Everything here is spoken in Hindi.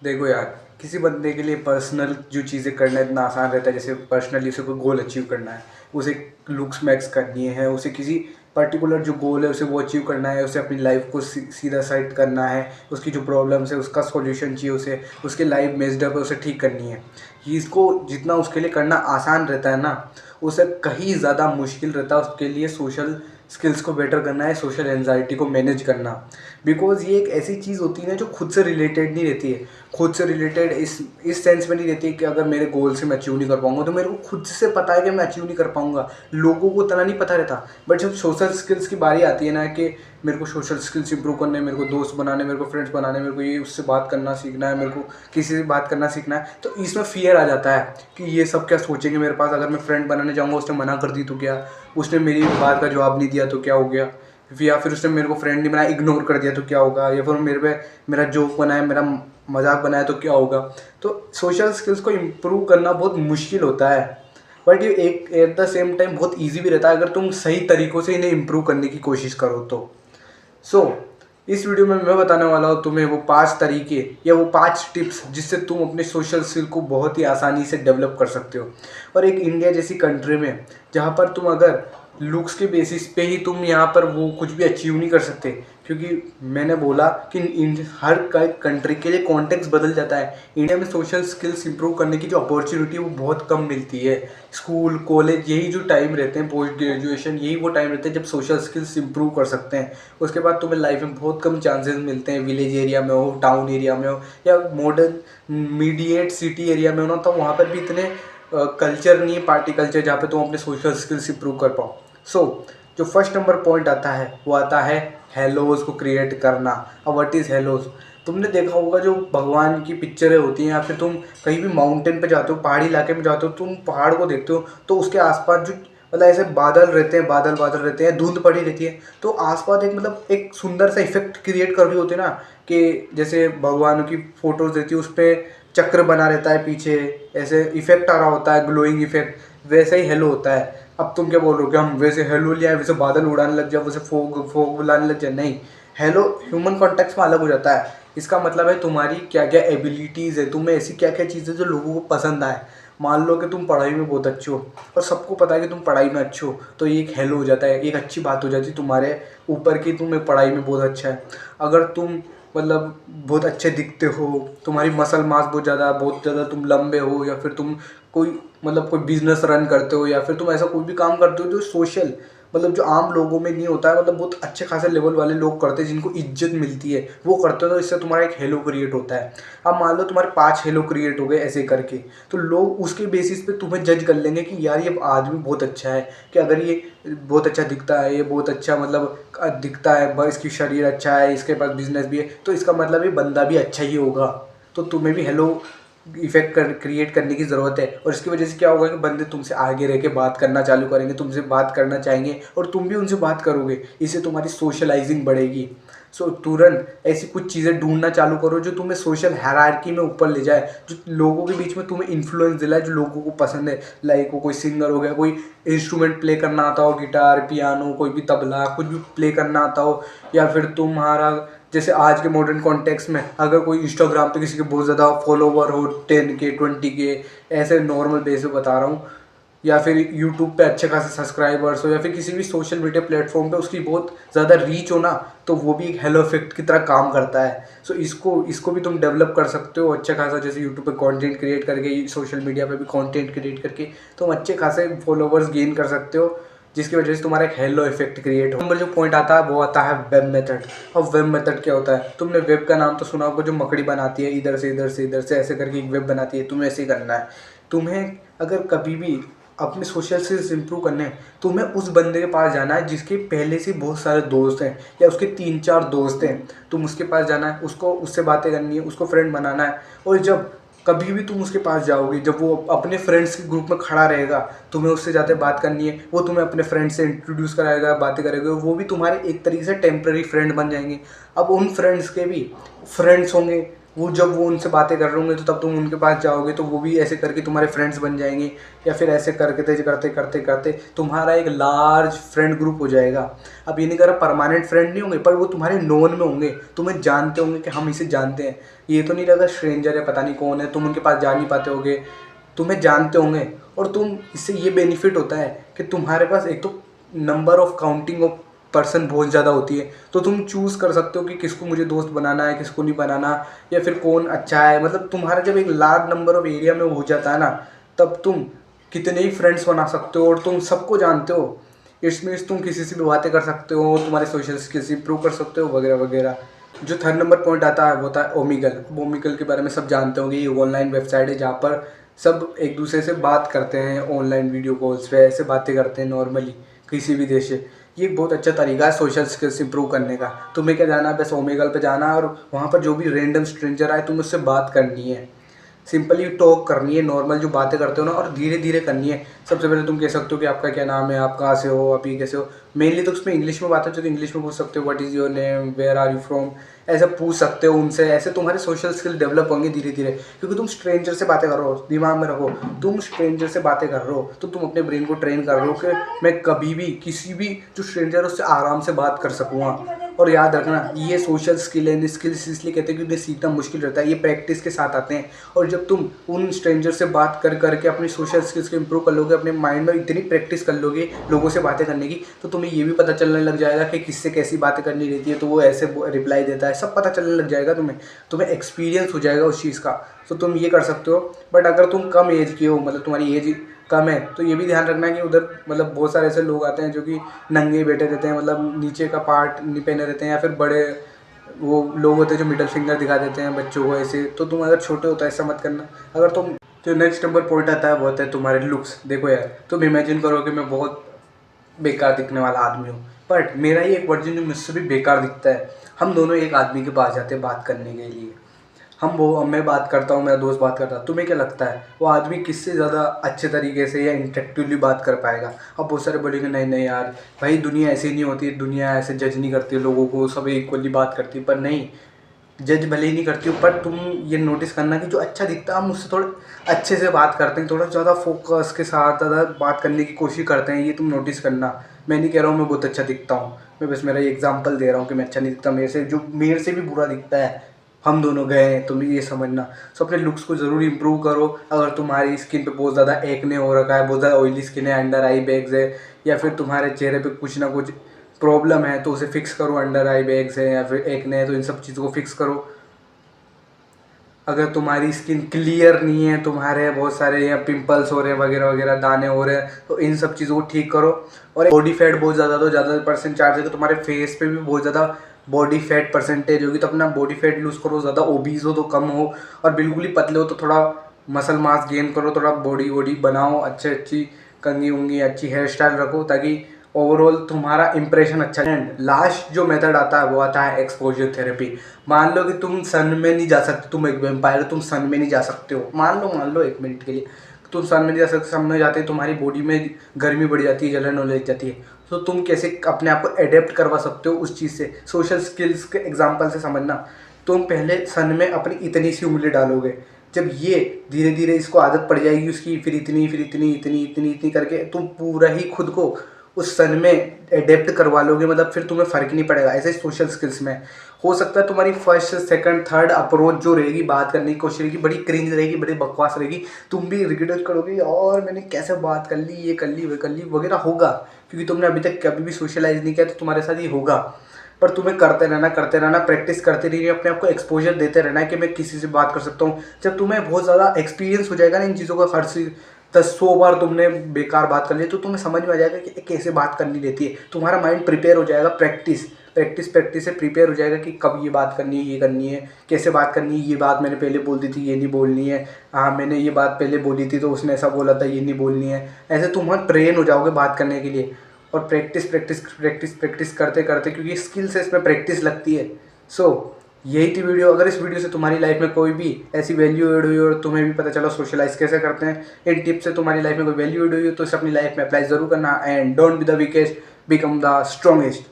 देखो यार, किसी बंदे के लिए पर्सनल जो चीज़ें करना इतना आसान रहता है, जैसे पर्सनली उसे कोई गोल अचीव करना है, उसे लुक्स मैक्स करनी है, उसे किसी पर्टिकुलर जो गोल है उसे वो अचीव करना है, उसे अपनी लाइफ को सीधा साइड करना है, उसकी जो प्रॉब्लम्स है उसका सॉल्यूशन चाहिए, उसे उसके लाइफ मेस्ड अप है उसे ठीक करनी है। ये इसको जितना उसके लिए करना आसान रहता है ना, उसे कहीं ज़्यादा मुश्किल रहता है उसके लिए सोशल स्किल्स को बेटर करना है, सोशल एंजाइटी को मैनेज करना। बिकॉज ये एक ऐसी चीज़ होती है ना जो खुद से रिलेटेड नहीं रहती है। खुद से रिलेटेड इस सेंस में नहीं रहती है कि अगर मेरे गोल से मैं अचीव नहीं कर पाऊंगा तो मेरे को खुद से पता है कि मैं अचीव नहीं कर पाऊंगा। लोगों को उतना नहीं पता रहता। बट जब सोशल स्किल्स की बारी आती है ना कि मेरे को सोशल स्किल्स इंप्रूव करने, मेरे को दोस्त बनाने, मेरे को फ्रेंड्स बनाने, मेरे को ये उससे बात करना सीखना है, मेरे को किसी से बात करना सीखना है, तो इसमें फियर आ जाता है कि ये सब क्या सोचेंगे मेरे पास, अगर मैं फ्रेंड बनाने जाऊँगा उसने मना कर दी तो क्या, उसने मेरी बात का जवाब नहीं दिया तो क्या हो गया, या फिर उसने मेरे को फ्रेंड नहीं बनाया, इग्नोर कर दिया तो क्या होगा, या फिर मेरे पे मेरा जोक बनाया, मेरा मजाक बनाया तो क्या होगा। तो सोशल स्किल्स को इम्प्रूव करना बहुत मुश्किल होता है, बट ये एक एट द सेम टाइम बहुत ईजी भी रहता है अगर तुम सही तरीक़ों से इन्हें इम्प्रूव करने की कोशिश करो तो। सो इस वीडियो में मैं बताने वाला हूँ तुम्हें वो 5 तरीके या वो 5 टिप्स जिससे तुम अपने सोशल स्किल को बहुत ही आसानी से डेवलप कर सकते हो। और एक इंडिया जैसी कंट्री में जहाँ पर तुम अगर लुक्स के बेसिस पे ही तुम यहाँ पर वो कुछ भी अचीव नहीं कर सकते, क्योंकि मैंने बोला कि हर कंट्री के लिए कॉन्टेक्स्ट बदल जाता है। इंडिया में सोशल स्किल्स इंप्रूव करने की जो अपॉर्चुनिटी है वो बहुत कम मिलती है। स्कूल कॉलेज यही जो टाइम रहते हैं, पोस्ट ग्रेजुएशन यही वो टाइम रहते हैं जब सोशल स्किल्स इंप्रूव कर सकते हैं। उसके बाद तुम्हें लाइफ में बहुत कम चांसेस मिलते हैं, विलेज एरिया में हो, टाउन एरिया में हो, या मॉडर्न मीडिएट सिटी एरिया में हो ना, तो वहाँ पर भी इतने कल्चर नहीं है, पार्टी कल्चर, जहाँ पे तुम अपने सोशल स्किल्स इंप्रूव कर पाओ। सो जो फर्स्ट नंबर पॉइंट आता है वो आता है हेलोज को क्रिएट करना। अब व्हाट इज़ हेलोज? तुमने देखा होगा जो भगवान की पिक्चरें होती हैं, या फिर तुम कहीं भी माउंटेन पे जाते हो, पहाड़ी इलाके में जाते हो, तुम पहाड़ को देखते हो तो उसके आसपास जो मतलब ऐसे बादल रहते हैं, बादल बादल रहते हैं, धुंध पड़ी रहती है, तो आसपास एक मतलब एक सुंदर सा इफेक्ट क्रिएट कर रही होती है ना, कि जैसे भगवान की फोटोज रहती है उस पर चक्र बना रहता है पीछे, ऐसे इफेक्ट आ रहा होता है, ग्लोइंग इफेक्ट, वैसे ही हेलो होता है। अब तुम क्या बोल रहे हो कि हम वैसे हेलो लिया वैसे बादल उड़ाने लग जाए, वैसे फोग फोग बुलाने लग जाए? नहीं, हेलो ह्यूमन कॉन्टेक्स्ट में अलग हो जाता है। इसका मतलब है तुम्हारी क्या क्या एबिलिटीज़ है, तुम्हें ऐसी क्या क्या चीज़ें जो लोगों को पसंद आए। मान लो कि तुम पढ़ाई में बहुत अच्छे हो और सबको पता है कि तुम पढ़ाई में अच्छे हो, तो ये एक हेलो हो जाता है, एक अच्छी बात हो जाती है तुम्हारे ऊपर कि तुम्हें पढ़ाई में बहुत अच्छा है। अगर तुम मतलब बहुत अच्छे दिखते हो, तुम्हारी मसल मास बहुत ज़्यादा तुम लंबे हो, या फिर तुम कोई मतलब कोई बिजनेस रन करते हो, या फिर तुम ऐसा कोई भी काम करते हो जो सोशल मतलब जो आम लोगों में नहीं होता है, मतलब बहुत अच्छे खासे लेवल वाले लोग करते हैं जिनको इज्जत मिलती है, वो करते हो, तो इससे तुम्हारा एक हेलो क्रिएट होता है। अब मान लो तुम्हारे 5 हेलो क्रिएट हो गए ऐसे करके, तो लोग उसके बेसिस पे तुम्हें जज कर लेंगे कि यार ये आदमी बहुत अच्छा है, कि अगर ये बहुत अच्छा दिखता है, ये बहुत अच्छा मतलब दिखता है, इसकी शरीर अच्छा है, इसके पास बिजनेस भी है, तो इसका मतलब ये बंदा भी अच्छा ही होगा। तो तुम्हें भी हेलो इफेक्ट क्रिएट करने की ज़रूरत है, और इसकी वजह से क्या होगा कि बंदे तुमसे आगे रह के बात करना चालू करेंगे, तुमसे बात करना चाहेंगे और तुम भी उनसे बात करोगे, इससे तुम्हारी सोशलाइजिंग बढ़ेगी। सो तुरंत ऐसी कुछ चीज़ें ढूंढना चालू करो जो तुम्हें सोशल हायरार्की में ऊपर ले जाए, जो लोगों के बीच में तुम्हें इन्फ्लुएंस दिलाए, जो लोगों को पसंद है। लाइक वो कोई सिंगर हो गया, कोई इंस्ट्रूमेंट प्ले करना आता हो, गिटार, पियानो, कोई भी तबला, कुछ भी प्ले करना आता हो, या फिर तुम्हारा जैसे आज के मॉडर्न कॉन्टेक्स्ट में अगर कोई इंस्टाग्राम पे किसी के बहुत ज़्यादा फॉलोवर हो, 10K 20K, ऐसे नॉर्मल बेस पे बता रहा हूँ, या फिर यूट्यूब पे अच्छे खासे सब्सक्राइबर्स हो, या फिर किसी भी सोशल मीडिया प्लेटफॉर्म पे उसकी बहुत ज़्यादा रीच हो ना, तो वो भी एक हेलो इफेक्ट की तरह काम करता है। सो इसको इसको भी तुम डेवलप कर सकते हो अच्छा खासा, जैसे यूट्यूब पे कंटेंट क्रिएट करके, सोशल मीडिया पे भी कंटेंट क्रिएट करके तुम अच्छे खासे फॉलोवर्स गेन कर सकते हो, जिसकी वजह से तुम्हारा एक हेलो इफेक्ट क्रिएट हो। नंबर जो पॉइंट आता है वो आता है वेब मेथड। अब वेब मेथड क्या होता है? तुमने वेब का नाम तो सुना होगा, जो मकड़ी बनाती है, इधर से इधर से इधर से ऐसे करके एक वेब बनाती है, तुम्हें ऐसे ही करना है। तुम्हें अगर कभी भी अपने सोशल स्किल्स इंप्रूव करने हैं, तुम्हें उस बंदे के पास जाना है जिसके पहले से बहुत सारे दोस्त हैं, या उसके 3-4 दोस्त हैं, तुम उसके पास जाना है, उसको उससे बातें करनी है, उसको फ्रेंड बनाना है। और जब कभी भी तुम उसके पास जाओगे, जब वो अपने फ्रेंड्स के ग्रुप में खड़ा रहेगा, तुम्हें उससे ज़्यादा बात करनी है, वो तुम्हें अपने फ्रेंड से इंट्रोड्यूस कराएगा, बातें करेगा, वो भी तुम्हारे एक तरीके से टेम्प्रेरी फ्रेंड बन जाएंगे। अब उन फ्रेंड्स के भी फ्रेंड्स होंगे, वो उनसे बातें कर रहे होंगे तो तब तुम उनके पास जाओगे तो वो भी ऐसे करके तुम्हारे फ्रेंड्स बन जाएंगे, या फिर ऐसे करके करते करते करते तुम्हारा एक लार्ज फ्रेंड ग्रुप हो जाएगा। अब ये नहीं कर रहा परमानेंट फ्रेंड नहीं होंगे, पर वो तुम्हारे नोन में होंगे, तुम्हें जानते होंगे कि हम इसे जानते हैं। ये तो नहीं लगा स्ट्रेंजर है पता नहीं कौन है, तुम उनके पास जा नहीं पाते होगे, तुम्हें जानते होंगे। और तुम इससे ये बेनिफिट होता है कि तुम्हारे पास एक तो number of counting of person बहुत ज़्यादा होती है, तो तुम चूज़ कर सकते हो कि किसको मुझे दोस्त बनाना है, किसको नहीं बनाना, या फिर कौन अच्छा है। मतलब तुम्हारा जब एक लार्ज नंबर ऑफ एरिया में हो जाता है ना, तब तुम कितने ही फ्रेंड्स बना सकते हो और तुम सबको जानते हो। इट्स मीन्स तुम किसी से भी बातें कर सकते हो, तुम्हारे सोशल स्किल्स इंप्रूव कर सकते हो वगैरह वगैरह। जो थर्ड नंबर पॉइंट आता है वो होता है ओमेगल। ओमेगल के बारे में सब जानते होंगे, ये ऑनलाइन वेबसाइट है जहाँ पर सब एक दूसरे से बात करते हैं, ऑनलाइन वीडियो कॉल्स पे ऐसे बातें करते हैं नॉर्मली किसी भी देश से। ये एक बहुत अच्छा तरीका है सोशल स्किल्स इंप्रूव करने का। तुम्हें क्या जाना है, बस ओमेगल पे जाना है और वहाँ पर जो भी रैंडम स्ट्रेंजर आए तुम उससे बात करनी है, सिंपली टॉक करनी है, नॉर्मल जो बातें करते हो ना, और धीरे धीरे करनी है। सबसे पहले तुम कह सकते हो कि आपका क्या नाम है, आप कहाँ से हो, आप ये कैसे हो। मेनली तो उसमें इंग्लिश में बात होती है तो इंग्लिश में पूछ सकते हो, what is your name, where are you from, ऐसा पूछ सकते हो उनसे। ऐसे तुम्हारे सोशल स्किल डेवलप होंगे धीरे धीरे, क्योंकि तुम स्ट्रेंजर से बातें कर रहे हो। दिमाग में रखो, तुम स्ट्रेंजर से बातें कर रहे हो तो तुम अपने ब्रेन को ट्रेन कर रहे हो कि मैं कभी भी किसी भी जो स्ट्रेंजर है उससे आराम से बात कर सकूँगा। और याद रखना, ये सोशल स्किल है, स्किल्स इसलिए कहते हैं क्योंकि इन्हें सीखना मुश्किल रहता है, ये प्रैक्टिस के साथ आते हैं। और जब तुम उन स्ट्रेंजर से बात कर करके अपनी सोशल स्किल्स को इंप्रूव कर लोगे, अपने माइंड में इतनी प्रैक्टिस कर लोगे लोगों से बातें करने की, तो तुम्हें ये भी पता चलने लग जाएगा कि किससे कैसी बातें करनी रहती है, तो वो ऐसे रिप्लाई देता है, सब पता चलने लग जाएगा तुम्हें एक्सपीरियंस हो जाएगा उस चीज़ का। तो तुम ये कर सकते हो। बट अगर तुम कम एज के हो, मतलब तुम्हारी एज कम है, तो ये भी ध्यान रखना कि उधर मतलब बहुत सारे ऐसे लोग आते हैं जो कि नंगे बैठे रहते हैं, मतलब नीचे का पार्ट नहीं पहने रहते हैं, या फिर बड़े वो लोग होते हैं जो मिडल फिंगर दिखा देते हैं बच्चों को ऐसे। तो तुम अगर छोटे हो तो ऐसा मत करना। अगर तुम जो नेक्स्ट नंबर पॉइंट आता है वो होता है तुम्हारे लुक्स। देखो यार, तुम इमेजिन करो कि मैं बहुत बेकार दिखने वाला आदमी हूँ, बट मेरा ही एक वर्जन जो मुझसे भी बेकार दिखता है, हम दोनों एक आदमी के पास जाते हैं बात करने के लिए। मैं बात करता हूँ, मेरा दोस्त बात करता है, तुम्हें क्या लगता है वो आदमी किससे ज़्यादा अच्छे तरीके से या इंटेक्टिवली बात कर पाएगा? अब बहुत सारे बोलेंगे नहीं नहीं यार भाई, दुनिया ऐसी नहीं होती, दुनिया ऐसे जज नहीं करती लोगों को, सब इक्वली बात करती है। पर नहीं, जज भले ही नहीं करती हो, पर तुम ये नोटिस करना कि जो अच्छा दिखता है हम उससे थोड़े अच्छे से बात करते हैं, थोड़ा ज़्यादा फोकस के साथ ज़्यादा बात करने की कोशिश करते हैं। ये तुम नोटिस करना। मैं नहीं कह रहा हूँ मैं बहुत अच्छा दिखता हूँ, मैं बस मेरा एग्जांपल दे रहा हूँ कि मैं अच्छा नहीं दिखता। मेरे से भी बुरा दिखता है, हम दोनों गए हैं, तुम ये समझना। सो अपने लुक्स को ज़रूर इंप्रूव करो। अगर तुम्हारी स्किन पे बहुत ज़्यादा एक्ने हो रखा है, बहुत ज़्यादा ऑयली स्किन है, अंडर आई बैग्स है, या फिर तुम्हारे चेहरे पे कुछ ना कुछ प्रॉब्लम है, तो उसे फिक्स करो। अंडर आई बैग्स है या फिर एक्ने है तो इन सब चीज़ों को फिक्स करो। अगर तुम्हारी स्किन क्लियर नहीं है, तुम्हारे बहुत सारे या पिंपल्स हो रहे हैं वगैरह वगैरह, दाने हो रहे हैं, तो इन सब चीज़ों को ठीक करो। और बॉडी फैट बहुत ज़्यादा, तो ज़्यादा परसेंट चार्ज है, तो तुम्हारे फेस पे भी बहुत ज़्यादा बॉडी फैट परसेंटेज होगी, तो अपना बॉडी फैट लूज़ करो। ज़्यादा ओबीज हो तो कम हो, और बिल्कुल ही पतले हो तो थोड़ा मसल मास गेन करो, थोड़ा बॉडी वॉडी बनाओ, अच्छी कंघी उंगी, अच्छी हेयर स्टाइल रखो, ताकि ओवरऑल तुम्हारा इंप्रेशन अच्छा। एंड लास्ट जो मेथड आता है वो आता है एक्सपोजर थेरेपी। मान लो कि तुम सन में नहीं जा सकते, तुम एक वेम्पायर हो, तुम सन में नहीं जा सकते हो, मान लो 1 मिनट के लिए तुम सन में नहीं जा सकते। सन में जाते ही तुम्हारी बॉडी में गर्मी बढ़ जाती है, जलन होने लग जाती है। तो तुम कैसे अपने आप को एडेप्ट करवा सकते हो उस चीज़ से? सोशल स्किल्स के एग्जाम्पल से समझना। तुम पहले सन में अपनी इतनी सी उंगली डालोगे, जब ये धीरे धीरे इसको आदत पड़ जाएगी उसकी, फिर इतनी फिर इतनी इतनी इतनी इतनी करके तुम पूरा ही खुद को उस सन में एडेप्ट करवा लोगे, मतलब फिर तुम्हें फ़र्क नहीं पड़ेगा। ऐसे सोशल स्किल्स में हो सकता है तुम्हारी फर्स्ट सेकंड थर्ड अप्रोच जो रहेगी, बात करने की कोशिश रहेगी, बड़ी क्रिंज रहेगी, बड़ी बकवास रहेगी, तुम भी रिग्रेट करोगे और मैंने कैसे बात कर ली, ये कर ली वो कर ली वगैरह होगा, क्योंकि तुमने अभी तक कभी भी सोशलाइज नहीं किया, तो तुम्हारे साथ ये होगा। पर तुम्हें करते रहना, प्रैक्टिस करते रहिए, अपने आप को एक्सपोजर देते रहना है कि मैं किसी से बात कर सकता हूँ। जब तुम्हें बहुत ज़्यादा एक्सपीरियंस हो जाएगा ना इन चीज़ों का, हर चीज़ 10-100 बार तुमने बेकार बात कर ली, तो तुम्हें समझ में आ जाएगा कि कैसे बात करनी रहती है। तुम्हारा माइंड प्रिपेयर हो जाएगा, प्रैक्टिस से प्रिपेयर हो जाएगा कि कब ये बात करनी है, ये करनी है, कैसे बात करनी है, ये बात मैंने पहले बोल दी थी, ये नहीं बोलनी है, हाँ मैंने ये बात पहले बोली थी तो उसने ऐसा बोला था, ये नहीं बोलनी है। ऐसे तुम ट्रेन हो जाओगे बात करने के लिए। और प्रैक्टिस करते करते, क्योंकि स्किल्स है, इसमें प्रैक्टिस लगती है। सो यही थी वीडियो। अगर इस वीडियो से तुम्हारी लाइफ में कोई भी ऐसी वैल्यू एड हुई और तुम्हें भी पता चला सोशलाइज कैसे करते हैं, इन टिप्स से तुम्हारी लाइफ में कोई वैल्यू एड हुई हो तो इसे अपनी लाइफ में अप्लाई जरूर करना। And don't be the weakest, become the strongest.